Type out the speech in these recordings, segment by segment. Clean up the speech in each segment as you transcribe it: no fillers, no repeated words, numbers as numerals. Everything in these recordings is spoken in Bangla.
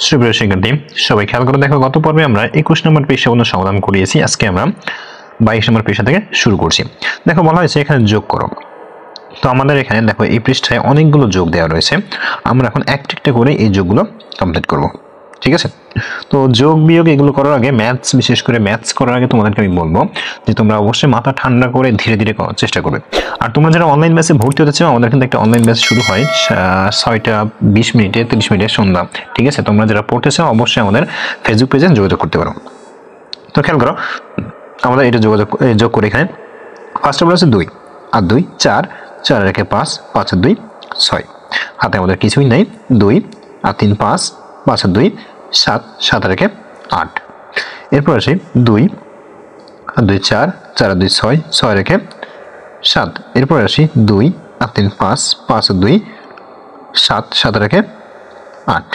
সুপ্রিয় শিক্ষার্থী সবাই খেয়াল করে দেখো, গত পর্বে আমরা 21 নম্বর পৃষ্ঠা পর্যন্ত সমাধান করিয়েছি। আজকে আমরা 22 নম্বর পৃষ্ঠা থেকে শুরু করছি। দেখো বলা হয়েছে এখানে যোগ করো। তো আমাদের এখানে দেখো এই পৃষ্ঠায় অনেকগুলো যোগ দেওয়া রয়েছে। আমরা এখন একটা করে এই যোগগুলো কমপ্লিট করব। ঠিক আছে, তো যোগ বিয়োগ এগুলো করার আগে বিশেষ করে ম্যাথস করার আগে তোমাদেরকে আমি বলবো যে তোমরা অবশ্যই মাথা ঠান্ডা করে ধীরে ধীরে করার চেষ্টা করবে। আর তোমরা যারা অনলাইন ব্যাচে ভর্তি হতে চাও, আমাদের কিন্তু একটা অনলাইন ব্যাচ শুরু হয় 6টা 20 মিনিটে 30 মিনিটে সন্ধ্যা। ঠিক আছে, তোমরা যারা পড়তে চাও অবশ্যই আমাদের ফেসবুক পেজে যোগাযোগ করতে পারো। তো খেয়াল করো, আমাদের এটা যোগ করে এখানে ফার্স্ট বলা আছে 2 আর 2 4, 4 আর 1 5, 5 আর 2 6, হাতে আমাদের কিছুই নাই। 2 আর 3 5, 5 আর 2 7, 7 আর 1 8। এরপর আসি 2 আর 2 4, 4 আর 2 6, 6 আর 1 7। এরপর আসি 2 আর 3 5, 5 আর 2 7, 7 আর 1 8।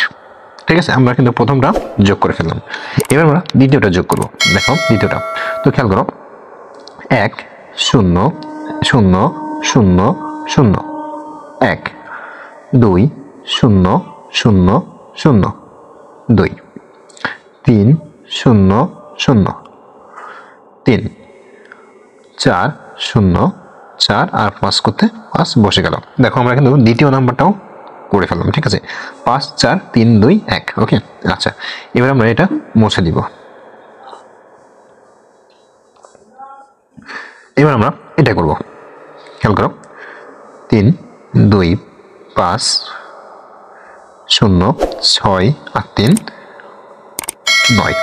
ঠিক আছে, আমরা কিন্তু প্রথমটা যোগ করে ফেললাম। এবার আমরা দ্বিতীয়টা যোগ করব। দেখো দ্বিতীয়টা, তো খেয়াল করো 1 0 0 0 0 1 2 0 0 0 2 3 0 0 3 4 0 4 আর 5 করতে 5 বসে গেল। দেখো আমরা কিন্তু দ্বিতীয় নাম্বারটাও করে ফেললাম। ঠিক আছে, 5 4 3 2 1। ওকে, আচ্ছা এবার আমরা এটা মুছে দিব। এবার আমরা এটা করব। খেয়াল করো 3 2 5 0 6 আর 3 9।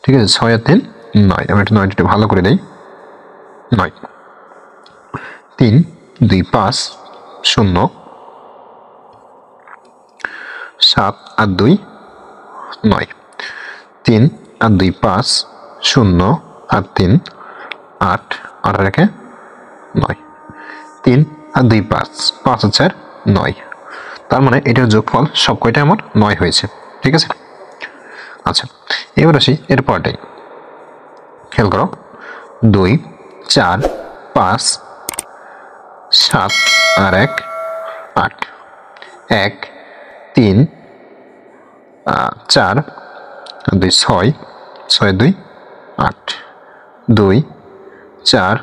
ঠিক আছে, 6 আর 3 9। আমি এটা 9টা ভালো করে দেই। 9 3 2 5 0 7 আর 2 9। 3 আর 2 5 0 আর 3 8 আর 1 9। 3 আর 2 5, 5 আর 4 9। তার মানে এটার যোগফল সব কয়টা আমার 9 হয়েছে। ঠিক আছে, আচ্ছা এবার আসি এর পরটাই। খেয়াল করো 2 4 5 7 আর 1 8 1 3 4 2 6 6 2 8 2 4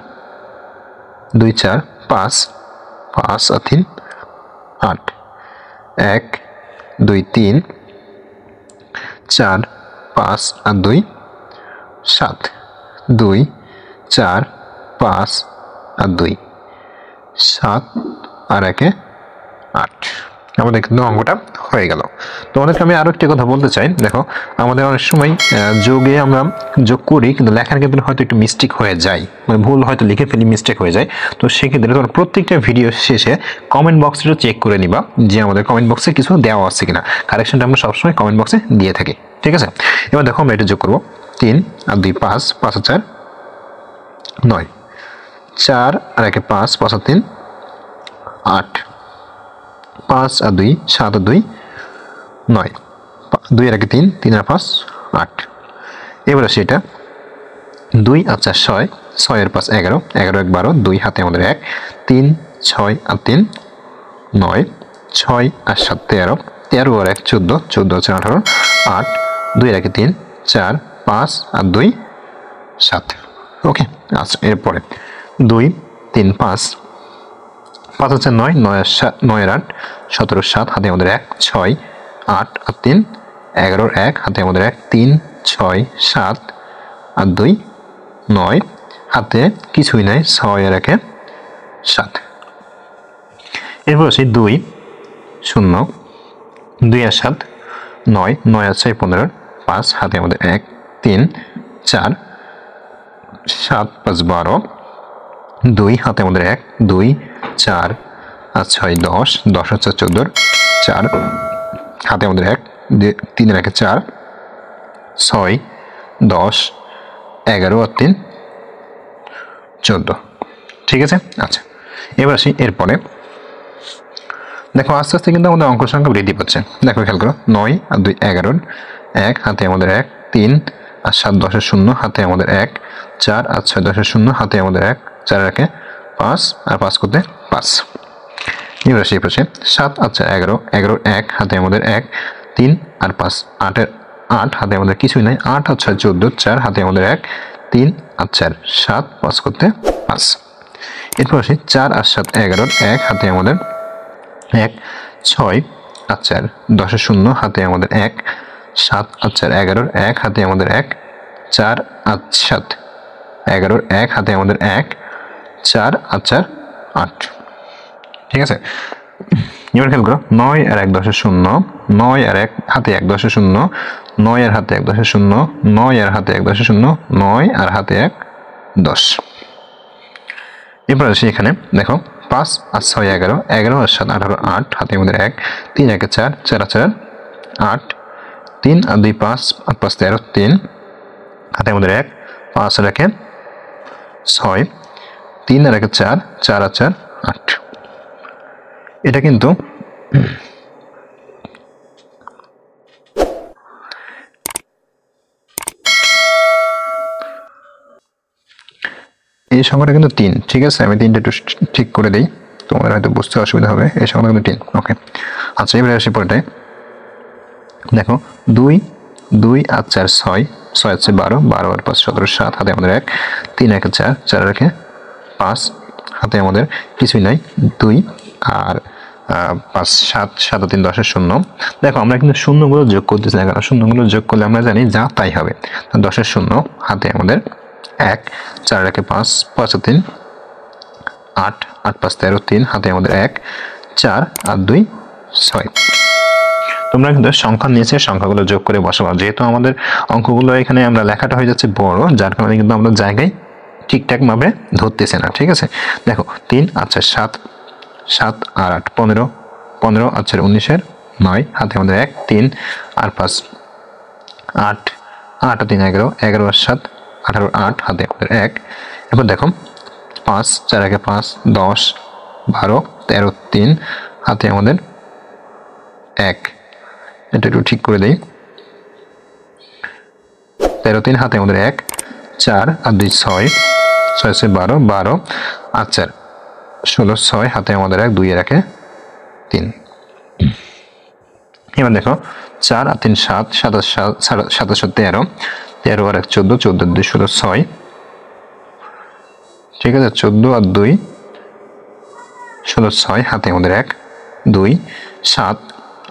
2 4 5 5 আর 3 8 1 2 3 4 5 আর 2 7 2 4 5 আর 2 7 আর 1 8। আমাদের কিন্তু অঙ্কটা হয়ে গেল। তোমাদেরকে আমি আরো একটা কথা বলতে চাই। দেখো আমাদের অনেক সময় যোগে আমরা যোগ করি কিন্তু লেখার ক্ষেত্রে হয়তো একটু মিস্টেক হয়ে যায়, মানে ভুল হয়তো লিখে ফেলি, মিস্টেক হয়ে যায়। তো সেক্ষেত্রে তোমরা প্রত্যেকটা ভিডিও শেষে কমেন্ট বক্সটা চেক করে নিবা যে আমাদের কমেন্ট বক্সে কিছু দেওয়া আছে কিনা। কারেকশনটা আমরা সবসময় কমেন্ট বক্সে দিয়ে থাকি। ঠিক আছে, এবার দেখো আমরা এটা যোগ করবো 3 আর 2 5, 5 আর 4 9, 4 আর 1 5, 5 আর 3 8, 5 আর 2 7 আর 2 9, 2 আর 1 3, 3 আর 5 8। এবার আসি এটা 2 আর 4 6, 6 আর 5 11, 11 1 12, 2 হাতে আমাদের 1 3 6 আর 3 9, 6 আর 7 13, 13 আর 1 14, 14 আর 4 18 8, 2 আর 1 3 4 5 আর 2 7। ওকে, আচ্ছা এরপরে 2 3 5 5 আর 4 9, 9 আর 8 17 7, হাতে আমাদের 1 6 8 আর 3 11 1, হাতে আমাদের 1 3 6 7 আর 2 9, হাতে কিছুই নাই 6 আর 1 7। এরপর আছে 2 0 2 আর 7 9, 9 আর 6 15, 5 হাতে আমাদের 1 3 4 7 5 12, 2 হাতে আমাদের 1 2 4 আর 6 10, 10 আর 4 14, 4 হাতে আমাদের 1 3 আর 1 4 6 10 11 আর 3 14। ঠিক আছে, আচ্ছা এবার আসি এরপরে। দেখো আস্তে আস্তে কিন্তু আমাদের অঙ্ক সংখ্যা বৃদ্ধি পাচ্ছে। দেখো খেয়াল করো 9 আর 2 11, 1 হাতে আমাদের 1 3 আর 7 10 0, হাতে আমাদের 1 4 আর 6 10 0, হাতে আমাদের 1 4 আর 1 5 আর 5 করতে 5। এবার আসি পাশে 7 আর 4 11, 11 1 হাতে আমাদের 1, 3 আর 5 8 এর 8 হাতে আমাদের কিছুই নাই, 8 আর 6 14, 4 হাতে আমাদের 1, 3 আর 4 7, 5 করতে 5। এরপর আসি 4 আর 7 11, 1 হাতে আমাদের 1, 6 আর 4 10 এর 0 হাতে আমাদের 1, 7 আর 4 11, 1 হাতে আমাদের 1, 4 আর 7 11, 1 হাতে আমাদের 1, 4 আর 4 8। ঠিক আছে, এবার খেয়াল করো 9 আর 1 10 এর 0, 9 আর 1 হাতে 1 10 এর 0, 9 আর হাতে 1 10 এর 0, 9 আর হাতে 1 10 এর 0, 9 আর হাতে 1 10। এরপর আসি এখানে দেখো 5 আর 6 11, 11 আর 7 18, 8 হাতে আমাদের 1, 3 1 4, 4 আর 4 8, 3 আর 2 5 আর 5 13, 3 হাতে আমাদের 1, 5 আর 1 6, 3 আর 1 4, 4 আর 4 8। এটা কিন্তু এই সংখ্যাটা কিন্তু 3। ঠিক আছে, আমি 3টা একটু ঠিক করে দিই, তোমাদের হয়তো বুঝতে অসুবিধা হবে। এই সংখ্যাটা কিন্তু 3। ওকে, আচ্ছা এবারে আসি পরেরটায়। দেখো 2 2 আর 4 6, 6 আছে 12, 12 আর 5 17, 7 হাতে আমাদের 1, 3 1 4, 4 আর 5 হাতে আমাদের কিছুই নাই, 2 আর 5 7 7 3 10 এর 0। দেখো আমরা কিন্তু শূন্যগুলো যোগ করতেছি না, কারণ শূন্যগুলো যোগ করলে আমরা জানি যা তাই হবে। 10 এর 0 হাতে আমাদের 1, 4 আর 5 5 আর 3 8, 8 5 13, 3 হাতে আমাদের 1, 4 আর 2 6। তোমরা কিন্তু সংখ্যার নিচে সংখ্যাগুলো যোগ করে বসাবো, যেহেতু আমাদের অঙ্কগুলো এখানে আমরা লেখাটা হয়ে যাচ্ছে বড়, যার কারণে কিন্তু আমরা জায়গায় ঠিকঠাক ভাবে ধরতেছে না। ঠিক আছে, দেখো 3 আর 4 7, 7 আর 8 15, 15 আর 4 19 এর 9 হাতে আমাদের 1, 3 আর 5 8, 8 আর 3 11, 11 আর 7 18, 8 হাতে আমাদের 1। এরপর দেখো 5 4 1 5 10 12 13, 3 হাতে আমাদের 1। এটা একটু ঠিক করে দেই, 13 3 হাতে আমাদের 1, 4 আর 2 6, 6 6 12, 12 আর 4 16, 6 হাতে আমাদের 1, 2 এর 1 3। এবার দেখো 4 আর 3 7, 7 আর 7 13, 13 আর 1 14, 14 আর 2 16, 6। ঠিক আছে, 14 আর 2 16, 6 হাতে আমাদের 1, 2 7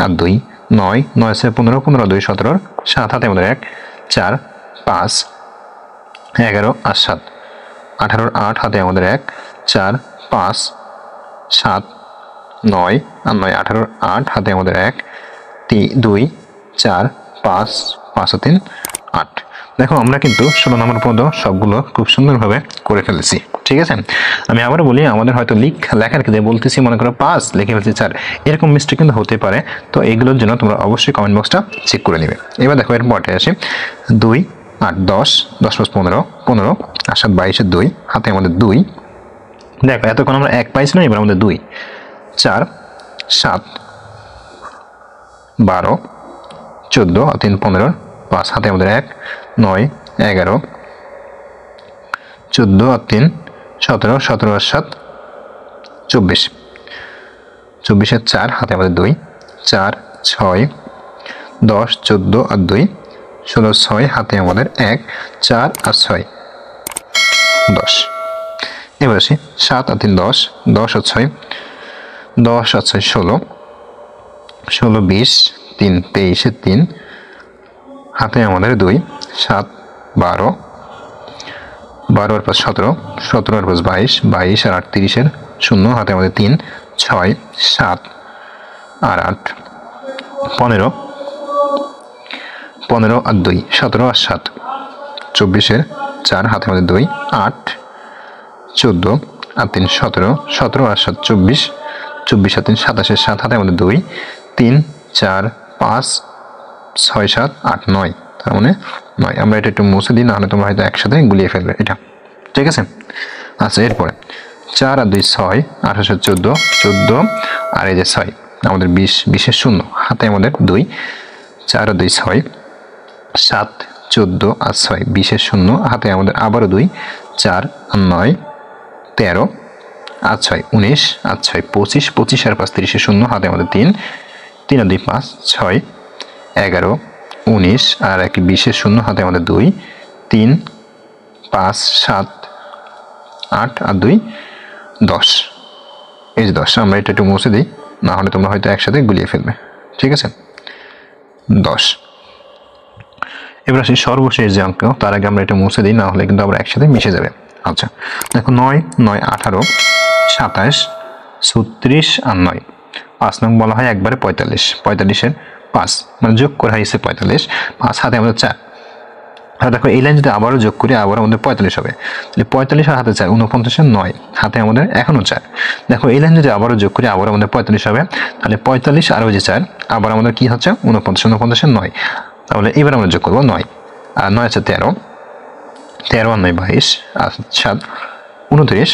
আর 2 9, 9 আছে 15, 15 আর 2 17, 7 হাতে আমাদের 1, 4 5 11 আর 7 18, 8 হাতে আমাদের 1, 4 5 7 9 আর 9 18, 8 হাতে আমাদের 1, 2 4 5 5 আর 3 8। দেখো আমরা কিন্তু 16 নম্বর পর্যন্ত সবগুলো খুব সুন্দরভাবে করে ফেলেছি। ঠিক আছে, আমি আবারও বলি, আমাদের হয়তো লেখার ক্ষেত্রে বলতেছি মনে করো 5 লিখে ফেলছি 4, এরকম মিস্টেক কিন্তু হতে পারে। তো এইগুলোর জন্য তোমরা অবশ্যই কমেন্ট বক্সটা চেক করে নেবে। এবার দেখো এর পরে আসি 2 8 10, 10 5 15, 15 আর 7 22 এর 2 হাতে আমাদের 2। দেখো এতক্ষণ আমরা 1 পাইছি না, এবার আমাদের 2 4 7 12 14 আর 3 15, 5 হাতে আমাদের 1 9 11 14 আর 3 17, 17 আর 7 24, 24 আর 4 হাতে আমাদের 2 4 6 10 14 আর 2 16 6 হাতে আমাদের 1 4 আর 6 10। এবার আসি 7 আর 3 10, 10 আর 6 10 আর 6 16, 16 20 3 23 এর 3 হাতে আমাদের 2 7 12 12 আর 5 17, 17 আর 5 22 22 আর 8 30 এর 0 হাতে আমাদের 3 6 7 আর 8 15 15 আর 2 17 আর 7 24 এর 4 হাতে আমাদের 2 8 14 আর 3 17, 17 আর 7 24 24 আর 3 27 এর 7 হাতে আমাদের 2 3 4 5 6 7 8 9, তার মানে 9। আমরা এটা একটু মুছে দিই, নাহলে তোমরা হয়তো একসাথে গুলিয়ে ফেলবে এটা। ঠিক আছে, আচ্ছা এরপরে 4 আর 2 6 28 আর 14 14 আর এই যে 6 আমাদের 20 20 এর 0 হাতে আমাদের 2 4 আর 2 6 7 14 আর 6 20 এর 0 হাতে আমাদের আবারও 2 4 আর 9 13 8 6 19, 8 6 25, 25 আর 5 30 শূন্য, হাতে আমাদের 3, 3 আর 2 5, 6 11 19 আর 1 20 শূন্য, হাতে আমাদের 2, 3 5 7 8 আর 2 10। এই যে 10, আমরা এটা একটু মুছে দিই, না হলে তোমরা হয়তো একসাথে গুলিয়ে ফেলবে। ঠিক আছে, 10। এবার আসি সর্বশেষ যে অঙ্ক, তার আগে আমরা এটা মুছে দিই, না হলে কিন্তু আবার একসাথে মিশে যাবে। আচ্ছা দেখো 9 9 18 27 36 আর 9, 5 নং বলা হয় একবারে 45, 45-এর 5 মানে যোগ করা হয়েছে 45, 5 হাতে আমাদের 4। আর দেখো এই লাইন যদি আবারও যোগ করি, আবার আমাদের 45 হবে, তাহলে 45 আর হাতে 4 49-এর 9, হাতে আমাদের এখনো 4। দেখো এই লাইন যদি আবারও যোগ করি, আবার আমাদের 45 হবে, তাহলে 45 আর ওই যে 4, আবার আমাদের কি হচ্ছে 49, 49-এর 9। তাহলে এবার আমরা যোগ করবো 9 আর 9 আছে 13, 13 আর 9 22 আর 7 29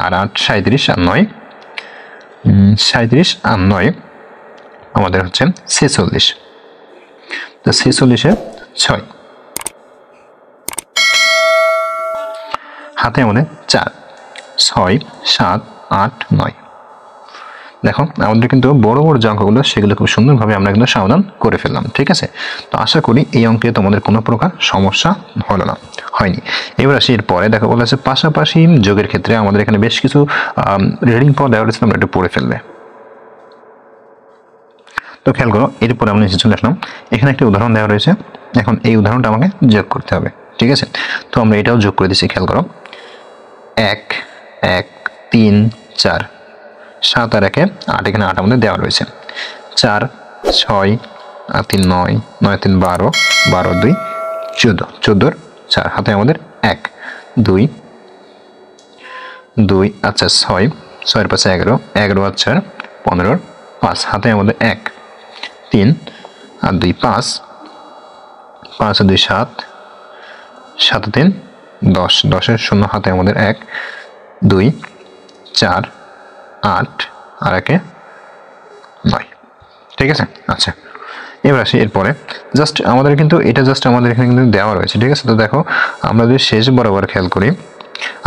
আর 8 37 আর 9 37 আর 9 আমাদের হচ্ছে 46। তো 46-এ 6, হাতে আমাদের 4 6 7 8 9। দেখো আমাদের কিন্তু বড় বড় যে অঙ্কগুলো সেগুলো খুব সুন্দরভাবে আমরা কিন্তু সমাধান করে ফেললাম। ঠিক আছে, তো আশা করি এই অঙ্কে তোমাদের কোনো প্রকার সমস্যা হলো না, হয়নি। এবার আসি এরপরে দেখো বলা আছে পাশাপাশি যোগের ক্ষেত্রে আমাদের এখানে বেশ কিছু রিডিং পাওয়ার দেওয়া রয়েছে, আমরা একটু পড়ে ফেলবে। তো খেয়াল করো, এরপরে আমরা নিচে চলে আসলাম, এখানে একটা উদাহরণ দেওয়া রয়েছে, এখন এই উদাহরণটা আমাকে যোগ করতে হবে। ঠিক আছে, তো আমরা এটাও যোগ করে দিচ্ছি। খেয়াল করো 1 1 3 4 7 আর 1 8, এখানে 8 আমাদের দেওয়া রয়েছে, 4 6 আর 3 9, 9 3 12, 12 2 14, 14 4, হাতে আমাদের 1 2 2 আচ্ছা 6 6 এর পাশে 11, 11 আর 4 15, 5, হাতে আমাদের 1 3 আর 2 5, 5 আর 2 7, 7 আর 3 10, 10-এর শূন্য, হাতে আমাদের 1 2 4 8 আর 1 9। ঠিক আছে, আচ্ছা এবার আসি এরপরে জাস্ট আমাদের কিন্তু এটা জাস্ট আমাদের এখানে কিন্তু দেওয়া রয়েছে। ঠিক আছে, তো দেখো আমরা যদি শেষ বরাবর খেয়াল করি,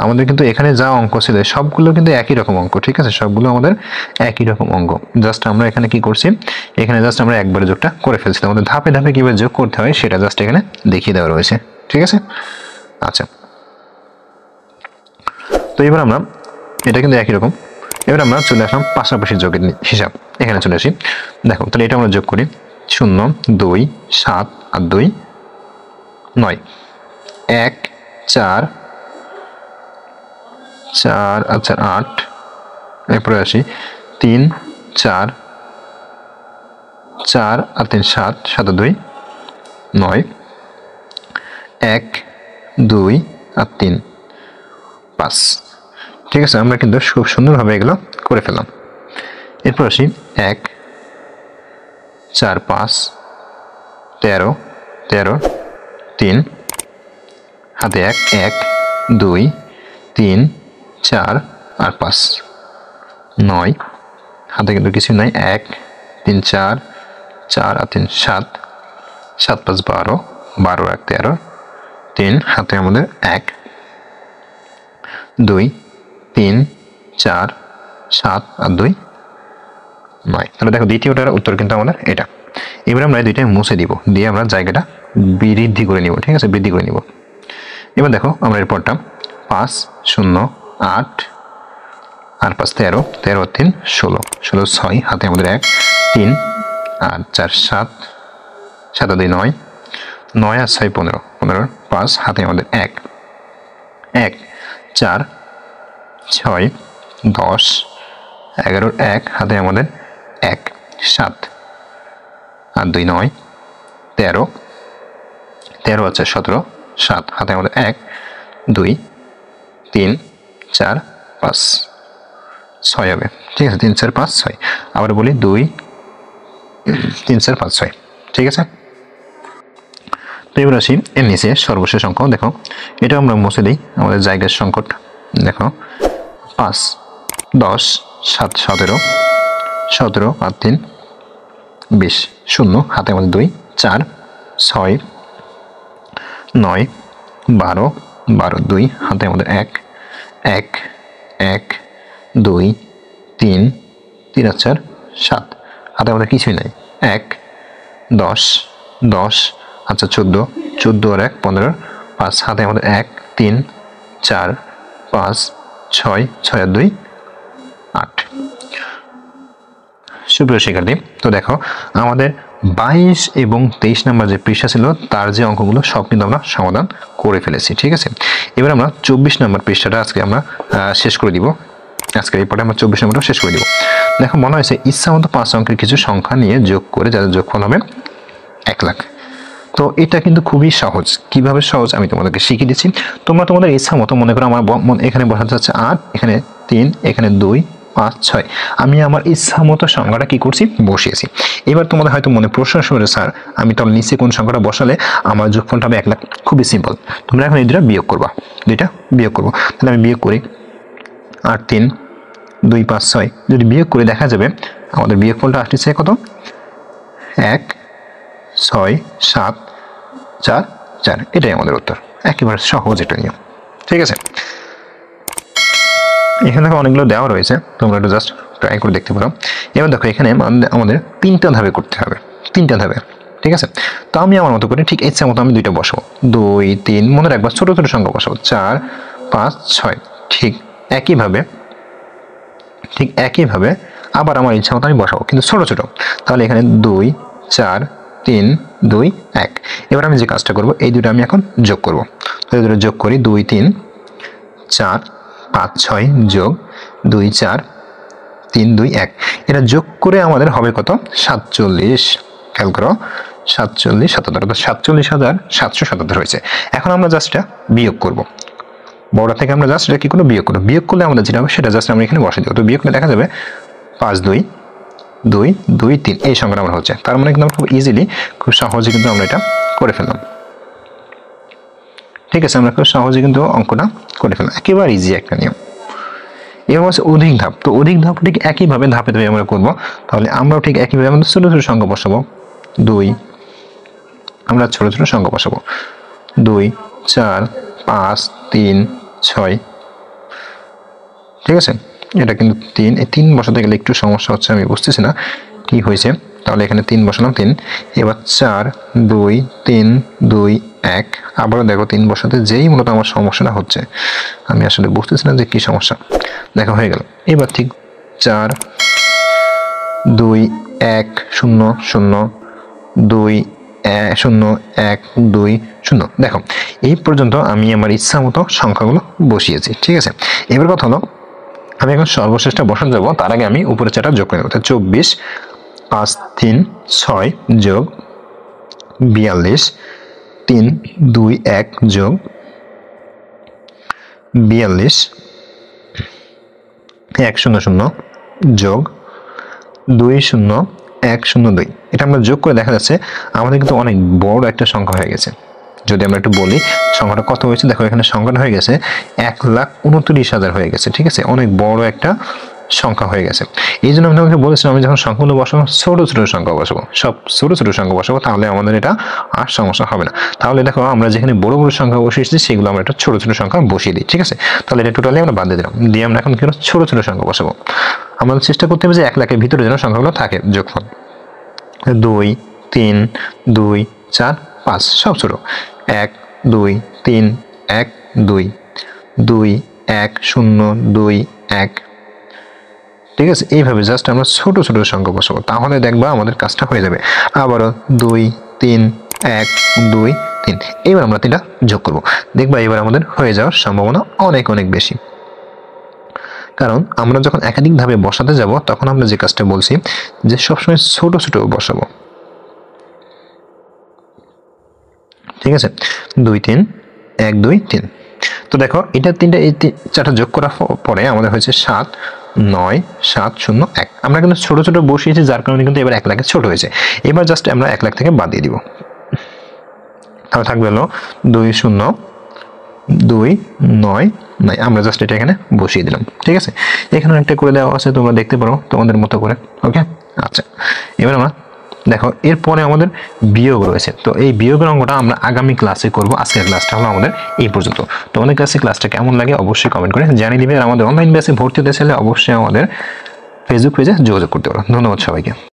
আমাদের কিন্তু এখানে যা অঙ্ক ছিল সবগুলো কিন্তু একই রকম অঙ্ক। ঠিক আছে, সবগুলো আমাদের একই রকম অঙ্ক, জাস্ট আমরা এখানে কি করছি, এখানে জাস্ট আমরা একবারে যোগটা করে ফেলছি। আমাদের ধাপে ধাপে কিভাবে যোগ করতে হয় সেটা জাস্ট এখানে দেখিয়ে দেওয়া রয়েছে। ঠিক আছে, আচ্ছা তো এবার আমরা এটা কিন্তু একই রকম, এবার আমরা চলে আসলাম পাশাপাশি যোগের হিসাব, এখানে চলে আসি। দেখো তাহলে এটা আমরা যোগ করি 0 2 7 আর 2 9, 1 4 4 আচ্ছা 8, এরপরে আসি 3 4 4 আর 3 7, 7 আর 2 9, 1 2 আর 3 5। ঠিক আছে, আমরা কিন্তু খুব সুন্দরভাবে এগুলো করে ফেললাম। এরপর আসি 1 4 5 13 13 3, হাতে 1 1 2 3 4 আর 5 9, হাতে কিন্তু কিছু নাই, 1 3 4 4 আর 3 7, 7 5 12, 12 1 13 3, হাতে আমাদের 1 2 3 4 7 আর 2 9। তাহলে দেখো দ্বিতীয়টার উত্তর কিন্তু আমাদের এটা। এবার আমরা এই দুইটাই মুছে দিব, দিয়ে আমরা জায়গাটা বৃদ্ধি করে নিব। ঠিক আছে, বৃদ্ধি করে নিব। এবার দেখো আমরা এরপরটা 5 0 8 আর 5 13, 13 আর 3 16, 16 6, হাতে আমাদের 1 3 আর 4 7, 7 আর 2 9, 9 আর 6 15, 15 5, হাতে আমাদের 1 1 4 6 10, 11 1, হাতে আমাদের 1 7 আর 2 9, 13 13 আছে 17 7, হাতে আমাদের 1 2 3 4 5 6 হবে। ঠিক আছে, 3 4 5 6, আবার বলি 2 3 4 5 6। ঠিক আছে, তো এবার আসি এর নিচে সর্বশেষ অঙ্ক। দেখো এটা আমরা মুছে দিই, আমাদের জায়গার সংকট। দেখো 5 10 7 17 17 আর 3 20 0, হাতে আমাদের 2 4 6 9 12 12 2, হাতে আমাদের 1 1 1 2 3 3 আর 4 7 হাতে আমাদের কিছুই নাই 1 10 10 আচ্ছা 14 14 আর 1 15 5 হাতে আমাদের 1 3 4 5 6 6 আর 2 8 সুপ্রিয় শিক্ষার্থী তো দেখো আমাদের 22 এবং 23 নম্বর যে পৃষ্ঠা ছিল তার যে অঙ্কগুলো সব কিন্তু আমরা সমাধান করে ফেলেছি ঠিক আছে এবার আমরা 24 নম্বর পৃষ্ঠাটা আজকে আমরা শেষ করে দিব আজকে এই পর্বে আমরা 24 নম্বরটা শেষ করে দিব দেখো মনে হয়েছে ইচ্ছামতো 5 অঙ্কের কিছু সংখ্যা নিয়ে যোগ করে যাদের যোগফল হবে 1 লাখ তো এটা কিন্তু খুবই সহজ কিভাবে সহজ আমি তোমাদেরকে শিখিয়ে দিচ্ছি তোমরা তোমাদের ইচ্ছা মতো মনে করো আমার এখানে বসাতে যাচ্ছে 8 এখানে 3 এখানে 2 5 6 আমি আমার ইচ্ছা মতো সংখ্যাটা কি করছি বসিয়েছি এবার তোমাদের হয়তো মনে প্রশ্ন আসবে স্যার আমি তাহলে নিচে কোন সংখ্যাটা বসালে আমার যোগফলটা হবে 1 লাখ খুবই সিম্পল তোমরা এখন এই দুটো বিয়োগ করবা দুইটা বিয়োগ করব তাহলে আমি বিয়োগ করি 8 3 2 5 6 যদি বিয়োগ করে দেখা যাবে আমাদের বিয়োগফলটা আসছে কত 1 6 7 4 4 এটাই আমাদের উত্তর একেবারে সহজ এটা নিয়ম ঠিক আছে এখানে দেখো অনেকগুলো দেওয়া রয়েছে তোমরা একটু জাস্ট ট্রাই করে দেখতে পারো এবার দেখো এখানে আমাদের 3টা ধাপে করতে হবে 3টা ধাপে ঠিক আছে তো আমি আমার মতো করে ঠিক ইচ্ছা মতো আমি দুইটা বসাবো 2 3 মনে রাখবা ছোট ছোট সংখ্যা বসাবো 4 5 6 ঠিক একইভাবে আবার আমার ইচ্ছা মতো আমি বসাবো কিন্তু ছোট ছোট তাহলে এখানে 2 4 3 2 1 এবার আমি যে কাজটা করব এই দুটো আমি এখন যোগ করব তো এই দুটো যোগ করি 2 3 4 5 6 যোগ 2 4 3 2 1 এটা যোগ করে আমাদের হবে কত 47 খেয়াল করো 47 77 47,777 হয়েছে এখন আমরা জাস্ট এটা বিয়োগ করব বড়টা থেকে আমরা জাস্ট এটা কি করব বিয়োগ করলে আমাদের যেটা হবে সেটা জাস্ট আমরা এখানে বসিয়ে দেব তো বিয়োগ করলে দেখা যাবে 5 2 2 2 3 এই সংখ্যাটা আমরা হচ্ছে তার মানে কিন্তু আমরা খুব ইজিলি খুব সহজে কিন্তু আমরা এটা করে ফেললাম ঠিক আছে আমরা খুব সহজে কিন্তু অঙ্কটা করে ফেললাম একেবারে ইজি একটা নিয়ম এবার হচ্ছে অধিক ধাপ তো অধিক ধাপ ঠিক একইভাবে ধাপে ধাপে আমরা করব তাহলে আমরাও ঠিক একইভাবে আমাদের ছোট ছোট সংখ্যা বসাবো 2 আমরা ছোট ছোট সংখ্যা বসাবো 2 4 5 3 6 ঠিক আছে এটা কিন্তু 3 এই 3 বসাতে গেলে একটু সমস্যা হচ্ছে আমি বুঝতেছি না কি হয়েছে তাহলে এখানে 3 বসালাম 3 এবার 4 2 3 2 1 আবারও দেখো 3 বসাতে যেই মূলত আমার সমস্যাটা হচ্ছে আমি আসলে বুঝতেছি না যে কি সমস্যা দেখা হয়ে গেল এবার ঠিক 4 2 1 0 0 2 0 1 2 0 দেখো এই পর্যন্ত আমি আমার ইচ্ছা মতো সংখ্যাগুলো বসিয়েছি ঠিক আছে এবার কথা হলো আমি এখন সর্বশেষটা বসাতে যাব তার আগে আমি উপরে চারটা যোগ করে দেব 24 5 3 6 যোগ 42 3 2 1 যোগ 42 1 0 0 যোগ 2 0 1 0 2 এটা আমরা যোগ করে দেখা যাচ্ছে আমাদের কিন্তু অনেক বড় একটা সংখ্যা হয়ে গেছে যদি আমরা একটু বলি সংখ্যাটা কত হয়েছে দেখো এখানে সংখ্যাটা হয়ে গেছে 1,29,000 হয়ে গেছে ঠিক আছে অনেক বড় একটা সংখ্যা হয়ে গেছে এই জন্য আমি তোমাকে বলেছিলাম আমি যখন সংখ্যাগুলো বসাবো ছোট ছোট সংখ্যা বসাবো সব ছোট ছোট সংখ্যা বসাবো তাহলে আমাদের এটা আর সমস্যা হবে না তাহলে দেখো আমরা যেখানে বড় বড় সংখ্যা বসিয়েছি সেগুলো আমরা একটা ছোট ছোট সংখ্যা বসিয়ে দিই ঠিক আছে তাহলে এটা টোটালি আমরা বাদ দিয়ে দিলাম দিয়ে আমরা এখন কি ছোট ছোট সংখ্যা বসাবো আমাদের চেষ্টা করতে হবে যে 1 লাখের ভিতরে যেন সংখ্যাগুলো থাকে যোগফল 2 3 2 4 5 সব ছোট 1 2 3 1 2 2 1 0 2 1 ঠিক আছে এইভাবে জাস্ট আমরা ছোট ছোট সংখ্যা বসাবো তাহলে দেখবা আমাদের কাজটা হয়ে যাবে আবারও 2 3 1 2 3 এবার আমরা তিনটা যোগ করব দেখবা এবার আমাদের হয়ে যাওয়ার সম্ভাবনা অনেক অনেক বেশি কারণ আমরা যখন একাধিক ধাপে বসাতে যাব তখন আমরা যে কাজটা বলছি যে সবসময় ছোট ছোট বসাবো ঠিক আছে 2 3 1 2 3 তো দেখো এটা তিনটা এই চারটা যোগ করার পরে আমাদের হয়েছে 7 9 7 0 1 আমরা কিন্তু ছোট ছোট বসিয়েছি যার কারণে কিন্তু এবার 1 লাখের ছোট হয়েছে এবার জাস্ট আমরা 1 লাখ থেকে বাদ দিয়ে দিব তাহলে থাকবে হলো 2 0 2 9 9 আমরা জাস্ট এটা এখানে বসিয়ে দিলাম ঠিক আছে এখানে একটা করে দেওয়া আছে তোমরা দেখতে পারো তোমাদের মতো করে ওকে আচ্ছা এবার আমরা দেখো এরপরে আমাদের বিয়োগ রয়েছে, তো এই বিয়োগের অঙ্কটা আমরা আগামী ক্লাসে করব। আজকের ক্লাসটা হলো আমাদের এই পর্যন্ত। তোমাদের কাছে ক্লাসটা কেমন লাগে অবশ্যই কমেন্ট করে জানিয়ে দিবে। আর আমাদের অনলাইন ব্যাচে ভর্তি হতে চাইলে অবশ্যই আমাদের ফেসবুক পেজে যোগাযোগ করতে পারো। ধন্যবাদ সবাইকে।